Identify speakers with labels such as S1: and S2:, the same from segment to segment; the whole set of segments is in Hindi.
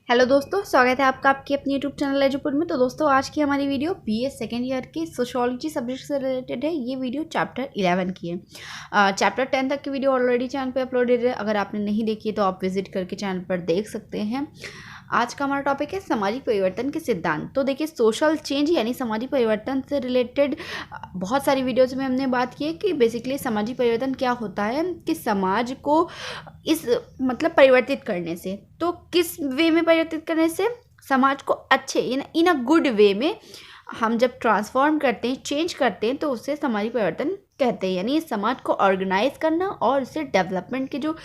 S1: हेलो दोस्तों, स्वागत है आपका आपके अपने यूट्यूब चैनल एजुपुर में। तो दोस्तों, आज की हमारी वीडियो बीए सेकेंड ईयर की सोशियोलॉजी सब्जेक्ट से रिलेटेड है। ये वीडियो चैप्टर 11 की है। चैप्टर 10 तक की वीडियो ऑलरेडी चैनल पे अपलोडेड है। अगर आपने नहीं देखी है तो आप विजिट करके चैनल पर देख सकते हैं। आज का हमारा टॉपिक है सामाजिक परिवर्तन के सिद्धांत। तो देखिए, सोशल चेंज यानी सामाजिक परिवर्तन से रिलेटेड बहुत सारी वीडियोज़ में हमने बात की है कि बेसिकली सामाजिक परिवर्तन क्या होता है, कि समाज को इस परिवर्तित करने से, तो किस वे में परिवर्तित करने से, समाज को अच्छे इन अ गुड वे में हम जब ट्रांसफॉर्म करते हैं, चेंज करते हैं, तो उससे सामाजिक परिवर्तन कहते हैं। यानी समाज को ऑर्गेनाइज करना और उससे डेवलपमेंट के जो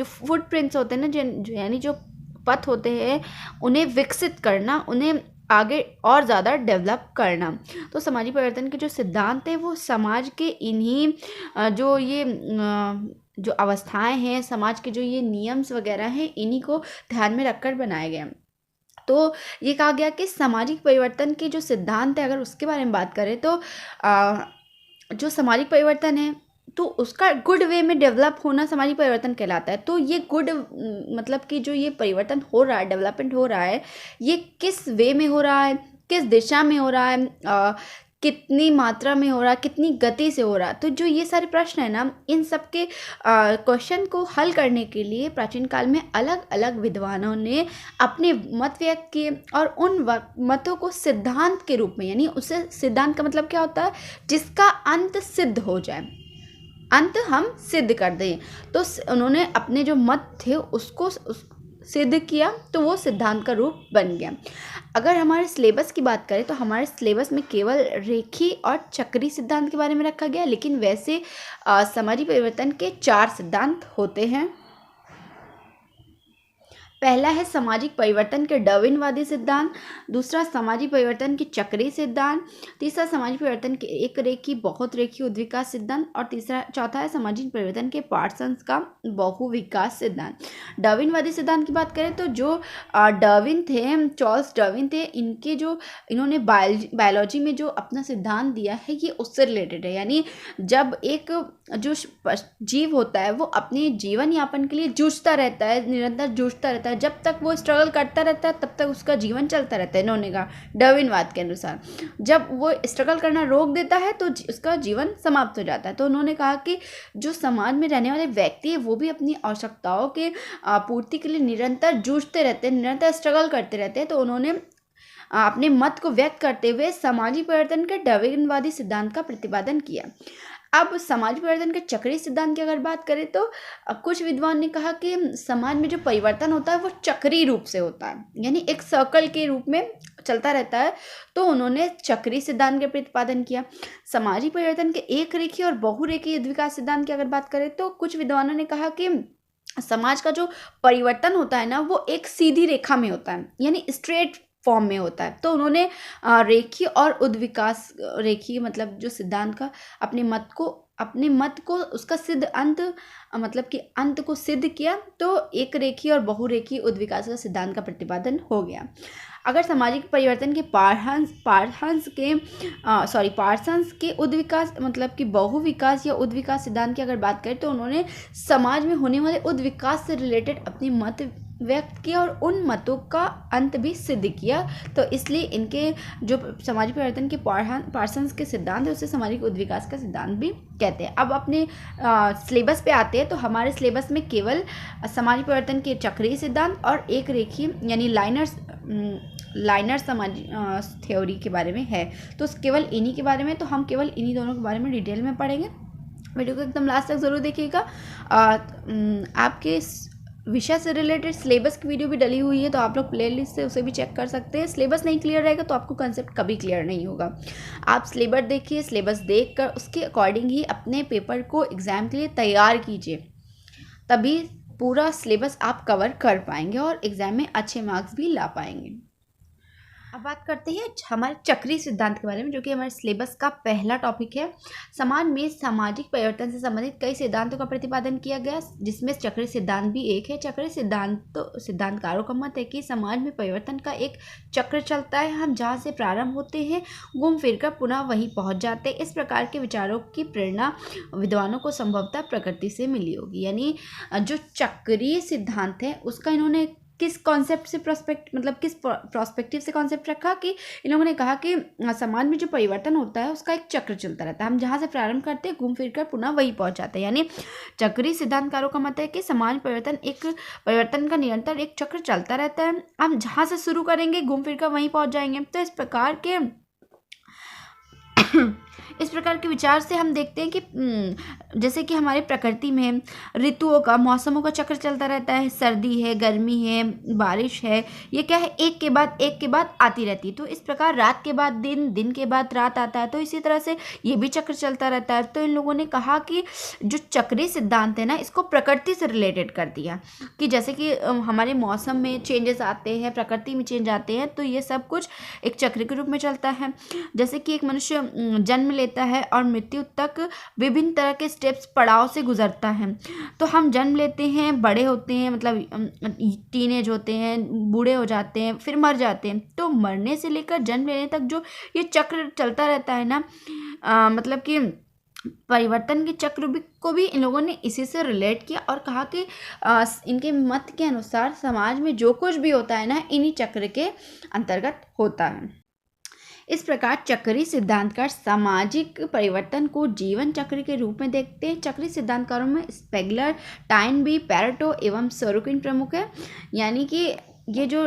S1: फुटप्रिंट्स होते हैं ना, यानी जो पथ होते हैं, उन्हें विकसित करना, उन्हें आगे और ज़्यादा डेवलप करना। तो सामाजिक परिवर्तन के जो सिद्धांत हैं वो समाज के इन्हीं जो अवस्थाएं हैं, समाज के जो ये नियम्स वगैरह हैं, इन्हीं को ध्यान में रखकर बनाए गए हैं। तो ये कहा गया कि सामाजिक परिवर्तन के जो सिद्धांत है, अगर उसके बारे में बात करें तो जो सामाजिक परिवर्तन है तो उसका गुड वे में डेवलप होना सामाजिक परिवर्तन कहलाता है। तो ये गुड कि जो ये परिवर्तन हो रहा है, डेवलपमेंट हो रहा है, ये किस वे में हो रहा है, किस दिशा में हो रहा है, कितनी मात्रा में हो रहा है, कितनी गति से हो रहा है। तो जो ये सारे प्रश्न है ना, इन सब के क्वेश्चन को हल करने के लिए प्राचीन काल में अलग अलग विद्वानों ने अपने मत व्यक्त किए और उन मतों को सिद्धांत के रूप में, यानी उससे सिद्धांत का मतलब क्या होता है, जिसका अंत सिद्ध हो जाए, अंत हम सिद्ध कर दें। तो उन्होंने अपने जो मत थे उसको सिद्ध किया, तो वो सिद्धांत का रूप बन गया। अगर हमारे सिलेबस की बात करें तो हमारे सिलेबस में केवल रेखी और चक्री सिद्धांत के बारे में रखा गया, लेकिन वैसे सामाजिक परिवर्तन के 4 सिद्धांत होते हैं। पहला है सामाजिक परिवर्तन के डार्विनवादी सिद्धांत, दूसरा सामाजिक परिवर्तन के चक्रीय सिद्धांत, तीसरा सामाजिक परिवर्तन के एक रेखी बहुत रेखी उद्विकास सिद्धांत और चौथा है सामाजिक परिवर्तन के पार्सन्स का बहुविकास सिद्धांत। डार्विनवादी सिद्धांत की बात करें तो जो डार्विन थे, चार्ल्स डार्विन थे, इन्होंने बायोलॉजी में जो अपना सिद्धांत दिया है ये उससे रिलेटेड है। यानी जब एक जो जीव होता है वो अपने जीवन यापन के लिए जूझता रहता है, निरंतर जूझता रहता है, जब तक वो स्ट्रगल करता रहता है तब तक उसका जीवन चलता रहता है। इन्होंने कहा डार्विनवाद के अनुसार जब वो स्ट्रगल करना रोक देता है तो उसका जीवन समाप्त हो जाता है। तो उन्होंने कहा कि जो समाज में रहने वाले व्यक्ति है वो भी अपनी आवश्यकताओं के पूर्ति के लिए निरंतर जूझते रहते हैं, निरंतर स्ट्रगल करते रहते हैं। तो उन्होंने अपने मत को व्यक्त करते हुए सामाजिक परिवर्तन के डार्विनवादी सिद्धांत का प्रतिपादन किया। अब सामाजिक परिवर्तन के चक्रीय सिद्धांत की अगर बात करें तो कुछ विद्वान ने कहा कि समाज में जो परिवर्तन होता है वो चक्रीय रूप से होता है, यानी एक सर्कल के रूप में चलता रहता है। तो उन्होंने चक्रीय सिद्धांत का प्रतिपादन किया। सामाजिक परिवर्तन के एक रेखीय और बहुरेखीय विकास सिद्धांत की अगर बात करें तो कुछ विद्वानों ने कहा कि समाज का जो परिवर्तन होता है ना वो एक सीधी रेखा में होता है, यानी स्ट्रेट फॉर्म में होता है। तो उन्होंने रेखीय और उद्विकास रेखीय जो सिद्धांत का अपने मत को उसका सिद्ध अंत कि अंत को सिद्ध किया। तो एक रेखीय और बहुरेखीय उद्विकास का सिद्धांत का प्रतिपादन हो गया। अगर सामाजिक परिवर्तन के पार्सन्स के उद्विकास कि बहुविकास या उद्विकास सिद्धांत की अगर बात करें तो उन्होंने समाज में होने वाले उद्विकास से रिलेटेड अपनी मत व्यक्त किया और उन मतों का अंत भी सिद्ध किया। तो इसलिए इनके जो सामाजिक परिवर्तन के पार्सन्स के सिद्धांत है उसे सामाजिक उद्विकास का सिद्धांत भी कहते हैं। अब अपने सिलेबस पे आते हैं तो हमारे सिलेबस में केवल सामाजिक परिवर्तन के चक्रीय सिद्धांत और एक रेखीय यानी लाइनर सामाजिक थ्योरी के बारे में है। तो केवल इन्हीं के बारे में, तो हम केवल इन्हीं दोनों के बारे में डिटेल में पढ़ेंगे। वीडियो को एकदम लास्ट तक ज़रूर देखिएगा। आपके विषय से रिलेटेड सिलेबस की वीडियो भी डली हुई है, तो आप लोग प्लेलिस्ट से उसे भी चेक कर सकते हैं। सिलेबस नहीं क्लियर रहेगा तो आपको कंसेप्ट कभी क्लियर नहीं होगा। आप सिलेबस देखिए, सिलेबस देखकर उसके अकॉर्डिंग ही अपने पेपर को एग्ज़ाम के लिए तैयार कीजिए, तभी पूरा सिलेबस आप कवर कर पाएंगे और एग्ज़ाम में अच्छे मार्क्स भी ला पाएंगे। अब बात करते हैं हमारे चक्रीय सिद्धांत के बारे में, जो कि हमारे सिलेबस का पहला टॉपिक है। समाज में सामाजिक परिवर्तन से संबंधित कई सिद्धांतों का प्रतिपादन किया गया, जिसमें चक्रीय सिद्धांत भी एक है। चक्रीय सिद्धांतकारों का मत है कि समाज में परिवर्तन का एक चक्र चलता है, हम जहाँ से प्रारंभ होते हैं घूम फिर कर पुनः वहीं पहुँच जाते हैं। इस प्रकार के विचारों की प्रेरणा विद्वानों को संभवतः प्रकृति से मिली होगी। यानी जो चक्रीय सिद्धांत है उसका इन्होंने किस कॉन्सेप्ट से किस प्रोस्पेक्टिव से कॉन्सेप्ट रखा कि इन लोगों ने कहा कि समाज में जो परिवर्तन होता है उसका एक चक्र चलता रहता है, हम जहाँ से प्रारंभ करते हैं घूम फिर कर पुनः वही पहुँच जाते हैं। यानी चक्रीय सिद्धांतकारों का मत है कि समाज परिवर्तन का निरंतर एक चक्र चलता रहता है, हम जहाँ से शुरू करेंगे घूम फिर कर वहीं पहुँच जाएंगे। तो इस प्रकार के विचार से हम देखते हैं कि जैसे कि हमारे प्रकृति में ऋतुओं का, मौसमों का चक्र चलता रहता है, सर्दी है, गर्मी है, बारिश है, ये क्या है, एक के बाद आती रहती है। तो इस प्रकार रात के बाद दिन, दिन के बाद रात आता है, तो इसी तरह से ये भी चक्र चलता रहता है। तो इन लोगों ने कहा कि जो चक्रीय सिद्धांत है ना, इसको प्रकृति से रिलेटेड कर दिया कि जैसे कि हमारे मौसम में चेंजेस आते हैं, प्रकृति में चेंज आते हैं, तो ये सब कुछ एक चक्र के रूप में चलता है। जैसे कि एक मनुष्य जन्म लेता है और मृत्यु तक विभिन्न तरह के स्टेप्स, पड़ाव से गुजरता है। तो हम जन्म लेते हैं, बड़े होते हैं, मतलब टीनेज होते हैं, बूढ़े हो जाते हैं, फिर मर जाते हैं। तो मरने से लेकर जन्म लेने तक जो ये चक्र चलता रहता है ना, मतलब कि परिवर्तन के चक्र को भी इन लोगों ने इसी से रिलेट किया और कहा कि इनके मत के अनुसार समाज में जो कुछ भी होता है ना, इन्हीं चक्र के अंतर्गत होता है। इस प्रकार चक्रीय सिद्धांतकार सामाजिक परिवर्तन को जीवन चक्र के रूप में देखते हैं। चक्रीय सिद्धांतकारों में स्पेगलर, टाइनबी, पैरेटो एवं सोरोकिन प्रमुख है। यानी कि ये जो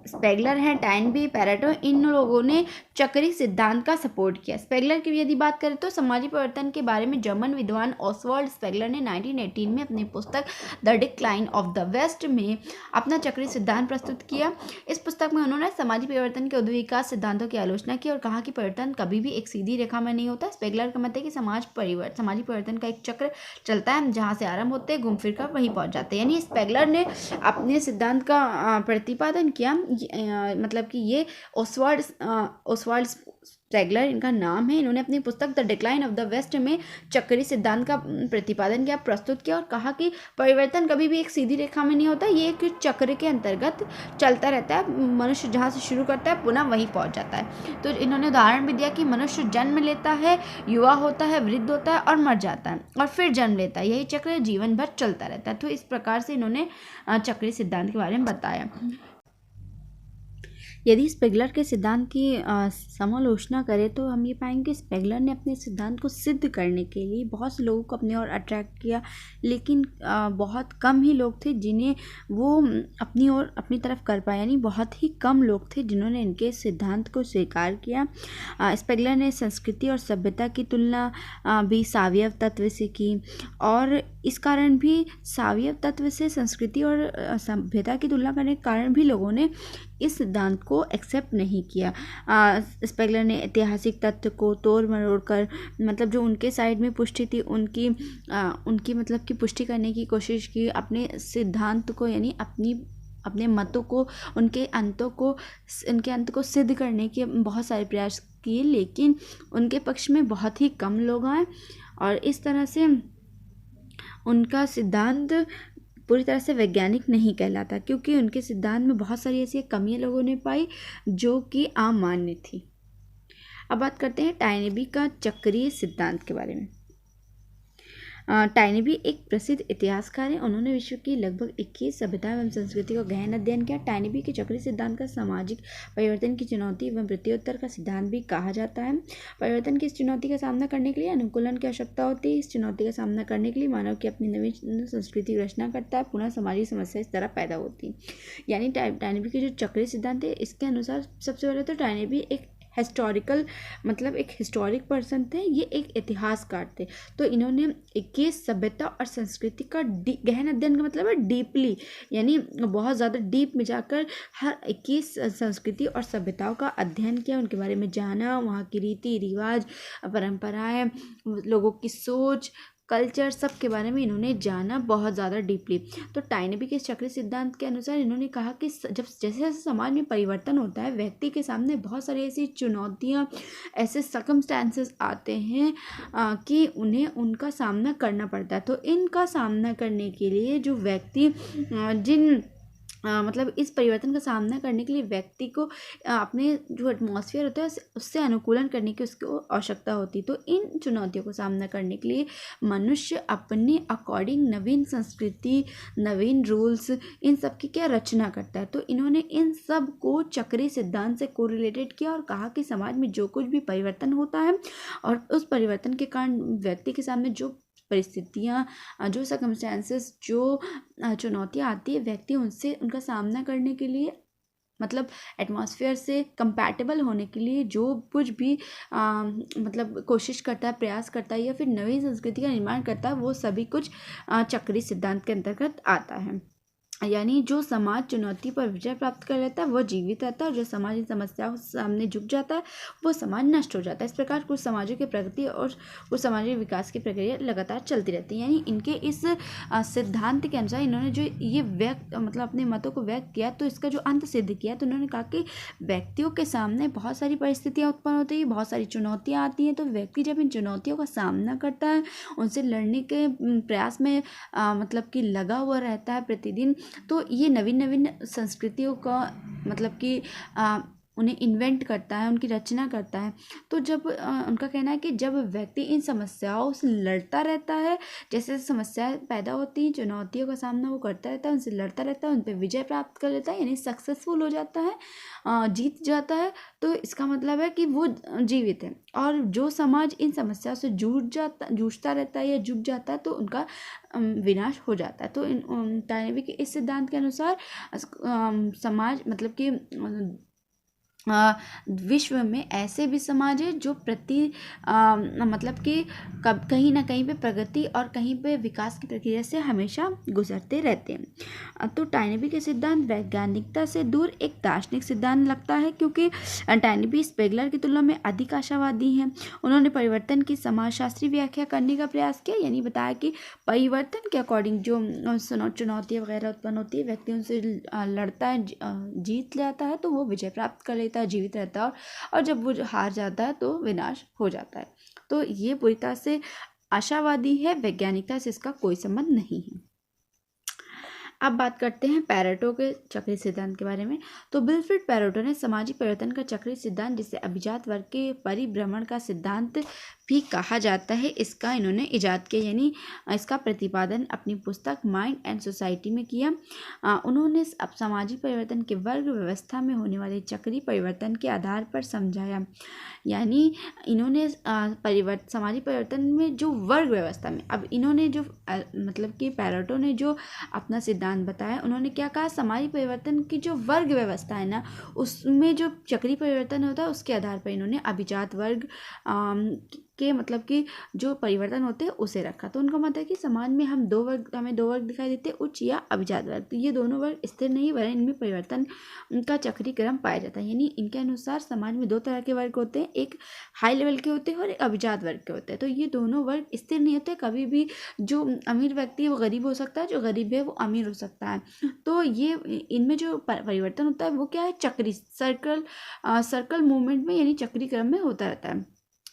S1: स्पेगलर हैं, टाइनबी, पैरेटो, इन लोगों ने चक्रीय सिद्धांत का सपोर्ट किया। स्पेगलर की यदि बात करें तो सामाजिक परिवर्तन के बारे में जर्मन विद्वान ऑसवाल्ड स्पेगलर ने 1918 में अपनी पुस्तक the decline of the west में अपना चक्रीय सिद्धांत प्रस्तुत किया। इस पुस्तक में उन्होंने सामाजिक परिवर्तन के उद्विकास सिद्धांतों की आलोचना की और कहा कि परिवर्तन कभी भी एक सीधी रेखा में नहीं होता। स्पेगलर का मत है कि सामाजिक परिवर्तन का एक चक्र चलता है, हम जहाँ से आरंभ होते हैं घूम फिर कर वहीं पहुँच जाते हैं। यानी स्पेगलर ने अपने सिद्धांत का प्रतिपादन किया, मतलब कि ये ओसवाल्ड स्पेगलर इनका नाम है। इन्होंने अपनी पुस्तक the decline of the west में चक्रीय सिद्धांत का प्रतिपादन किया, प्रस्तुत किया और कहा कि परिवर्तन कभी भी एक सीधी रेखा में नहीं होता, ये एक चक्र के अंतर्गत चलता रहता है, मनुष्य जहाँ से शुरू करता है पुनः वहीं पहुँच जाता है। तो इन्होंने उदाहरण भी दिया कि मनुष्य जन्म लेता है, युवा होता है, वृद्ध होता है और मर जाता है और फिर जन्म लेता है, यही चक्र जीवन भर चलता रहता है। तो इस प्रकार से इन्होंने चक्रीय सिद्धांत के बारे में बताया। यदि स्पेगलर के सिद्धांत की समालोचना करें तो हम ये पाएंगे कि स्पेगलर ने अपने सिद्धांत को सिद्ध करने के लिए बहुत से लोगों को अपनी ओर अट्रैक्ट किया, लेकिन बहुत कम ही लोग थे जिन्हें वो अपनी तरफ कर पाए। यानी बहुत ही कम लोग थे जिन्होंने इनके सिद्धांत को स्वीकार किया। स्पेगलर ने संस्कृति और सभ्यता की तुलना भी सावयव तत्व से की और इस कारण भी सावयव तत्व से संस्कृति और सभ्यता की तुलना करने के कारण भी लोगों ने इस सिद्धांत को एक्सेप्ट नहीं किया। स्पेगलर ने ऐतिहासिक तथ्य को तोड़ मरोड़ कर, मतलब जो उनके साइड में पुष्टि थी उनकी मतलब की पुष्टि करने की कोशिश की, अपने सिद्धांत को यानी अपने मतों को, उनके अंत को सिद्ध करने के बहुत सारे प्रयास किए, लेकिन उनके पक्ष में बहुत ही कम लोग आए और इस तरह से उनका सिद्धांत पूरी तरह से वैज्ञानिक नहीं कहलाता, क्योंकि उनके सिद्धांत में बहुत सारी ऐसी कमियां लोगों ने पाई जो कि अमान्य थी। अब बात करते हैं टाइनेबी का चक्रीय सिद्धांत के बारे में। टाइनेबी एक प्रसिद्ध इतिहासकार हैं। उन्होंने विश्व की लगभग 21 सभ्यता एवं संस्कृति का गहन अध्ययन किया। टाइनेबी के चक्रीय सिद्धांत का सामाजिक परिवर्तन की चुनौती एवं प्रत्युत्तर का सिद्धांत भी कहा जाता है। परिवर्तन की इस चुनौती का सामना करने के लिए अनुकूलन की आवश्यकता होती है। इस चुनौती का सामना करने के लिए मानव की अपनी नवी संस्कृति की रचना करता है, पुनः सामाजिक समस्या इस तरह पैदा होती है। यानी टाइनेबी के जो चक्रीय सिद्धांत है, इसके अनुसार सबसे पहले तो टाइनेबी एक हिस्टोरिक पर्सन थे, ये एक इतिहासकार थे। तो इन्होंने 21 सभ्यता और संस्कृति का गहन अध्ययन का मतलब है डीपली, यानी बहुत ज़्यादा डीप में जाकर हर 21 संस्कृति और सभ्यताओं का अध्ययन किया, उनके बारे में जाना, वहाँ की रीति रिवाज, परंपराएं, लोगों की सोच, कल्चर, सब के बारे में इन्होंने जाना बहुत ज़्यादा डीपली। तो टाइनेबी के चक्रीय सिद्धांत के अनुसार इन्होंने कहा कि जब जैसे जैसे समाज में परिवर्तन होता है, व्यक्ति के सामने बहुत सारी ऐसी चुनौतियाँ, ऐसे सर्कमस्टेंसेस आते हैं कि उन्हें उनका सामना करना पड़ता है। तो इनका सामना करने के लिए जो व्यक्ति जिन मतलब इस परिवर्तन का सामना करने के लिए व्यक्ति को अपने जो एटमॉस्फेयर होता है उससे अनुकूलन करने की उसको आवश्यकता होती है। तो इन चुनौतियों को सामना करने के लिए मनुष्य अपने अकॉर्डिंग नवीन संस्कृति, नवीन रूल्स, इन सब की क्या रचना करता है। तो इन्होंने इन सब को चक्रीय सिद्धांत से कोरिलेटेड किया और कहा कि समाज में जो कुछ भी परिवर्तन होता है और उस परिवर्तन के कारण व्यक्ति के सामने जो परिस्थितियाँ, जो सर्कमस्टेंसेस, जो चुनौतियाँ आती है, व्यक्ति उनसे उनका सामना करने के लिए मतलब एटमॉस्फेयर से कंपैटिबल होने के लिए जो कुछ भी मतलब कोशिश करता है, प्रयास करता है या फिर नई संस्कृति का निर्माण करता है, वो सभी कुछ चक्रीय सिद्धांत के अंतर्गत आता है। यानी जो समाज चुनौती पर विजय प्राप्त कर लेता है वो जीवित रहता है और जो समाज इन समस्याओं के सामने झुक जाता है वो समाज नष्ट हो जाता है। इस प्रकार कुछ समाजों की प्रगति और कुछ सामाजिक विकास की प्रक्रिया लगातार चलती रहती है। यानी इनके इस सिद्धांत के अनुसार इन्होंने जो ये मतलब अपने मतों को व्यक्त किया तो इसका जो अंत सिद्ध किया, तो उन्होंने कहा कि व्यक्तियों के सामने बहुत सारी परिस्थितियाँ उत्पन्न होती हैं, बहुत सारी चुनौतियाँ आती हैं। तो व्यक्ति जब इन चुनौतियों का सामना करता है, उनसे लड़ने के प्रयास में मतलब कि लगा हुआ रहता है प्रतिदिन, तो ये नवीन नवीन संस्कृतियों का मतलब कि उन्हें इन्वेंट करता है, उनकी रचना करता है। तो जब उनका कहना है कि जब व्यक्ति इन समस्याओं से लड़ता रहता है, जैसे समस्याएं पैदा होती हैं, चुनौतियों का सामना वो करता रहता है, उनसे लड़ता रहता है, उन पर विजय प्राप्त कर लेता है, यानी सक्सेसफुल हो जाता है, जीत जाता है, तो इसका मतलब है कि वो जीवित है। और जो समाज इन समस्याओं से जूझता रहता है या झुक जाता है तो उनका विनाश हो जाता है। तो टाइनेवी के इस सिद्धांत के अनुसार समाज मतलब कि विश्व में ऐसे भी समाज है जो मतलब कि कहीं ना कहीं पे प्रगति और कहीं पे विकास की प्रक्रिया से हमेशा गुजरते रहते हैं। तो टाइनेवी के सिद्धांत वैज्ञानिकता से दूर एक दार्शनिक सिद्धांत लगता है, क्योंकि टाइनेवी स्पेगलर की तुलना में अधिक आशावादी हैं। उन्होंने परिवर्तन की समाजशास्त्रीय व्याख्या करने का प्रयास किया, यानी बताया कि परिवर्तन के अकॉर्डिंग जो चुनौतियाँ वगैरह उत्पन्न होती है, व्यक्ति उनसे लड़ता है, जीत जाता है तो वो विजय प्राप्त कर लेता है, जीवित रहता है, और जब वो हार जाता है तो विनाश हो जाता है। तो ये पूरी तरह से आशावादी है, वैज्ञानिकता से इसका कोई संबंध नहीं है। अब बात करते हैं पैरेटो के चक्रीय सिद्धांत के बारे में। तो विल्फ्रेड पैरेटो ने सामाजिक परिवर्तन का चक्रीय सिद्धांत, जिसे अभिजात वर्ग के परिभ्रमण का सिद्धांत भी कहा जाता है, इसका इन्होंने इजाद किया, यानी इसका प्रतिपादन अपनी पुस्तक माइंड एंड सोसाइटी में किया। उन्होंने अब सामाजिक परिवर्तन के वर्ग व्यवस्था में होने वाले चक्रीय परिवर्तन के आधार पर समझाया। यानी इन्होंने सामाजिक परिवर्तन में जो वर्ग व्यवस्था में, अब इन्होंने जो मतलब कि पैरेटो ने जो अपना सिद्धांत बताया, उन्होंने क्या कहा, सामाजिक परिवर्तन की जो वर्ग व्यवस्था है ना, उसमें जो चक्रीय परिवर्तन होता है उसके आधार पर इन्होंने अभिजात वर्ग के मतलब कि जो परिवर्तन होते हैं उसे रखा। तो उनका मत है कि समाज में हमें दो वर्ग दिखाई देते हैं, उच्च या अभिजात वर्ग। तो ये दोनों वर्ग स्थिर नहीं, वरन इनमें परिवर्तन का चक्रीय क्रम पाया जाता है। यानी इनके अनुसार समाज में दो तरह के वर्ग होते हैं, एक हाई लेवल के होते हैं और एक अभिजात वर्ग के होते हैं। तो ये दोनों वर्ग स्थिर नहीं होते, कभी भी जो अमीर व्यक्ति है वो गरीब हो सकता है, जो गरीब है वो अमीर हो सकता है। तो ये इनमें जो परिवर्तन होता है वो क्या है, चक्री सर्कल मूवमेंट में, यानी चक्रीय क्रम में होता रहता है।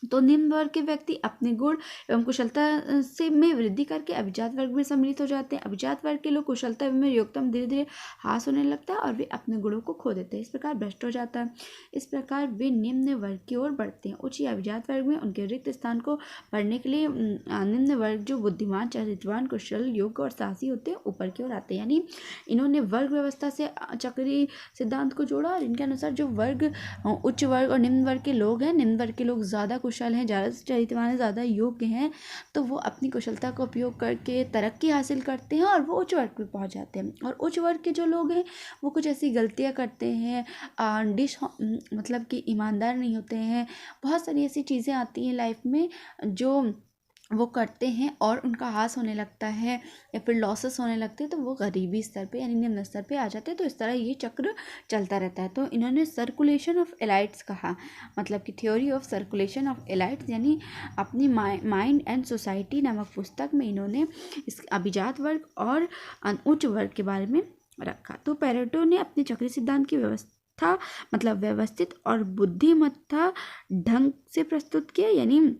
S1: तो निम्न वर्ग के व्यक्ति अपने गुण एवं कुशलता से में वृद्धि करके अभिजात वर्ग में सम्मिलित हो जाते हैं। अभिजात वर्ग के लोग कुशलता में योग्यता धीरे धीरे हास होने लगता है और वे अपने गुणों को खो देते हैं, इस प्रकार भ्रष्ट हो जाता है। इस प्रकार वे निम्न वर्ग की ओर बढ़ते हैं। उच्च अभिजात वर्ग में उनके रिक्त स्थान को भरने के लिए निम्न वर्ग जो बुद्धिमान, चरित्रवान, कुशल, योग्य और साहसी होते हैं ऊपर की ओर आते हैं। यानी इन्होंने वर्ग व्यवस्था से चक्रीय सिद्धांत को जोड़ा और इनके अनुसार जो वर्ग उच्च वर्ग और निम्न वर्ग के लोग हैं, निम्न वर्ग के लोग ज़्यादा कुशल हैं, ज़्यादा चरित्रवान, ज़्यादा योग्य हैं, तो वो अपनी कुशलता का उपयोग करके तरक्की हासिल करते हैं और वो उच्च वर्ग पे पहुंच जाते हैं। और उच्च वर्ग के जो लोग हैं वो कुछ ऐसी गलतियां करते हैं, मतलब कि ईमानदार नहीं होते हैं, बहुत सारी ऐसी चीज़ें आती हैं लाइफ में जो वो करते हैं और उनका हास होने लगता है या फिर लॉसेस होने लगते हैं, तो वो गरीबी स्तर पे यानी निम्न स्तर पे आ जाते हैं। तो इस तरह ये चक्र चलता रहता है। तो इन्होंने सर्कुलेशन ऑफ एलाइट्स कहा, मतलब कि थ्योरी ऑफ सर्कुलेशन ऑफ एलाइट्स, यानी अपनी माइंड एंड सोसाइटी नामक पुस्तक में इन्होंने इस अभिजात वर्ग और उच्च वर्ग के बारे में रखा। तो पैरेटो ने अपने चक्रीय सिद्धांत की व्यवस्था मतलब व्यवस्थित और बुद्धिमत्ता ढंग से प्रस्तुत किया, यानी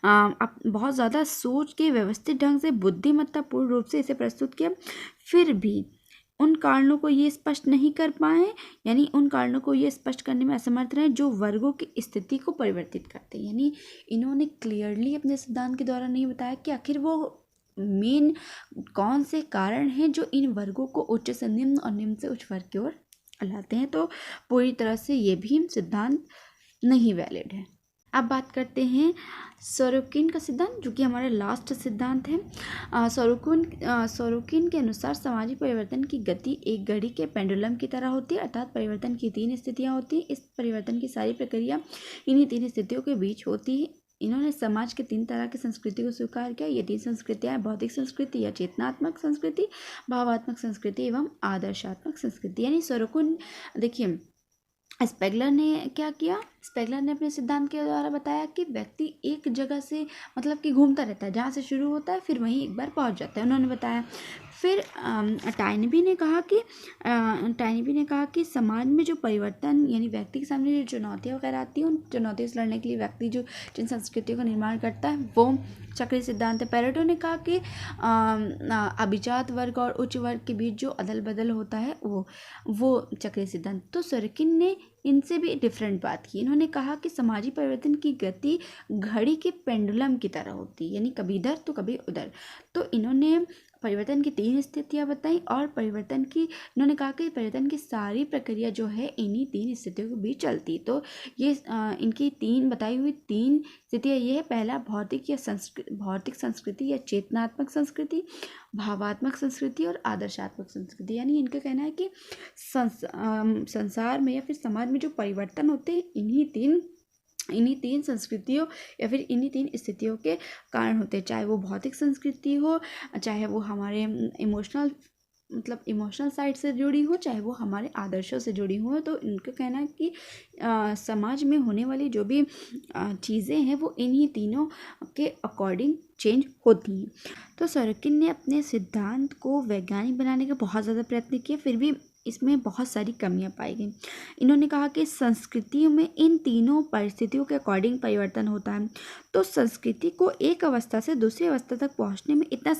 S1: बहुत ज़्यादा सोच के व्यवस्थित ढंग से बुद्धिमत्तापूर्ण रूप से इसे प्रस्तुत किया। फिर भी उन कारणों को ये स्पष्ट नहीं कर पाए, यानी उन कारणों को ये स्पष्ट करने में असमर्थ रहे जो वर्गों की स्थिति को परिवर्तित करते हैं। यानी इन्होंने क्लियरली अपने सिद्धांत के द्वारा नहीं बताया कि आखिर वो मेन कौन से कारण हैं जो इन वर्गों को उच्च से निम्न और निम्न से उच्च वर्ग की ओर लाते हैं। तो पूरी तरह से ये भी सिद्धांत नहीं वैलिड है। अब बात करते हैं सोरोकिन का सिद्धांत, जो कि हमारा लास्ट सिद्धांत है। सोरोकिन के अनुसार सामाजिक परिवर्तन की गति एक घड़ी के पेंडुलम की तरह होती है, अर्थात परिवर्तन की 3 स्थितियां होती हैं। इस परिवर्तन की सारी प्रक्रिया इन्हीं 3 स्थितियों के बीच होती है। इन्होंने समाज के 3 तरह की संस्कृति को स्वीकार किया। ये 3 संस्कृतियाँ भौतिक संस्कृति या चेतनात्मक संस्कृति, भावात्मक संस्कृति एवं आदर्शात्मक संस्कृति। यानी सोरोकिन, देखिए स्पेगलर ने क्या किया, स्पेगलर ने अपने सिद्धांत के द्वारा बताया कि व्यक्ति एक जगह से मतलब कि घूमता रहता है, जहाँ से शुरू होता है फिर वहीं एक बार पहुँच जाता है, उन्होंने बताया। फिर टाइनबी ने कहा कि समाज में जो परिवर्तन यानी व्यक्ति के सामने जो चुनौतियाँ वगैरह आती हैं, उन चुनौतियों से लड़ने के लिए व्यक्ति जो जिन संस्कृतियों का निर्माण करता है वो चक्रीय सिद्धांत है। पेरेटो ने कहा कि अभिजात वर्ग और उच्च वर्ग के बीच जो अदल बदल होता है वो चक्रीय सिद्धांत। तो सोरोकिन ने इनसे भी डिफरेंट बात की। इन्होंने कहा कि सामाजिक परिवर्तन की गति घड़ी के पेंडुलम की तरह होती है, यानी कभी इधर तो कभी उधर। तो इन्होंने परिवर्तन की 3 स्थितियाँ बताई और इन्होंने कहा कि परिवर्तन की सारी प्रक्रिया जो है इन्हीं 3 स्थितियों के बीच चलती। तो ये इनकी 3 बताई हुई 3 स्थितियाँ ये है, पहला भौतिक संस्कृति या चेतनात्मक संस्कृति, भावात्मक संस्कृति और आदर्शात्मक संस्कृति। यानी इनका कहना है कि संसार में या फिर समाज में जो परिवर्तन होते हैं इन्हीं तीन संस्कृतियों या फिर इन्हीं 3 स्थितियों के कारण होते हैं, चाहे वो भौतिक संस्कृति हो, चाहे वो हमारे इमोशनल साइड से जुड़ी हो, चाहे वो हमारे आदर्शों से जुड़ी हो। तो इनका कहना है कि समाज में होने वाली जो भी चीज़ें हैं वो इन्हीं तीनों के अकॉर्डिंग चेंज होती हैं। तो सोरोकिन ने अपने सिद्धांत को वैज्ञानिक बनाने का बहुत ज़्यादा प्रयत्न किया, फिर भी इसमें बहुत सारी कमियां पाई गई। इन्होंने कहा कि संस्कृतियों में इन तीनों परिस्थितियों के अकॉर्डिंग परिवर्तन होता है। तो संस्कृति को एक अवस्था से दूसरी अवस्था तक पहुंचने में इतना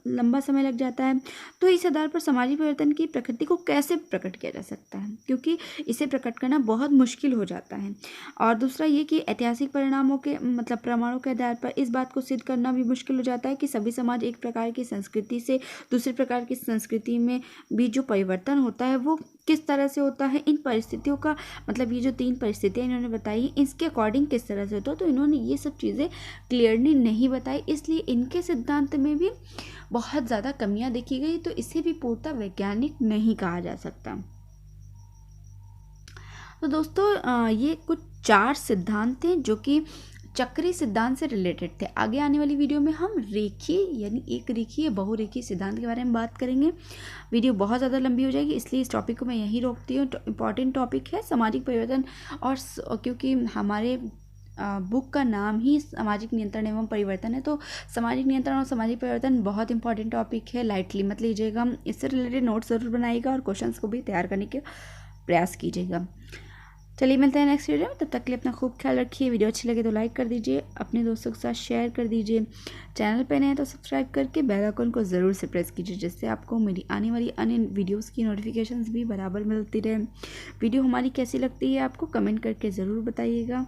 S1: लंबा समय लग जाता है। तो इस आधार पर सामाजिक परिवर्तन की प्रकृति को कैसे प्रकट किया जा सकता है, क्योंकि इसे प्रकट करना बहुत मुश्किल हो जाता है। और दूसरा ये कि ऐतिहासिक प्रमाणों के आधार पर इस बात को सिद्ध करना भी मुश्किल हो जाता है कि सभी समाज एक प्रकार की संस्कृति से दूसरे प्रकार की संस्कृति में भी जो परिवर्तन होता है वो किस तरह से होता है। इन परिस्थितियों का ये जो 3 परिस्थितियाँ इन्होंने बताई इसके अकॉर्डिंग किस तरह से होता है, तो इन्होंने ये सब चीज़ें क्लियरली नहीं बताई, इसलिए इनके सिद्धांत में भी बहुत ज़्यादा कमियां देखी गई। तो इसे भी पूर्णतः वैज्ञानिक नहीं कहा जा सकता। तो दोस्तों ये कुछ 4 सिद्धांत थे जो कि चक्रीय सिद्धांत से रिलेटेड थे। आगे आने वाली वीडियो में हम रेखीय यानी एक रेखीय बहुरेखीय सिद्धांत के बारे में बात करेंगे। वीडियो बहुत ज़्यादा लंबी हो जाएगी, इसलिए इस टॉपिक को मैं यहीं रोकती हूँ। इम्पॉर्टेंट टॉपिक है सामाजिक परिवर्तन, और क्योंकि हमारे बुक का नाम ही सामाजिक नियंत्रण एवं परिवर्तन है, तो सामाजिक नियंत्रण और सामाजिक परिवर्तन बहुत इंपॉर्टेंट टॉपिक है, लाइटली मत लीजिएगा। इससे रिलेटेड नोट्स ज़रूर बनाइएगा और क्वेश्चंस को भी तैयार करने के प्रयास कीजिएगा। चलिए मिलते हैं नेक्स्ट वीडियो में, तब तक के लिए अपना खूब ख्याल रखिए। वीडियो अच्छी लगे तो लाइक कर दीजिए, अपने दोस्तों के साथ शेयर कर दीजिए, चैनल पे नए हैं तो सब्सक्राइब करके बेल आइकन को ज़रूर से प्रेस कीजिए, जिससे आपको मेरी आने वाली अन्य वीडियोस की नोटिफिकेशंस भी बराबर मिलती रहे। वीडियो हमारी कैसी लगती है आपको कमेंट करके ज़रूर बताइएगा।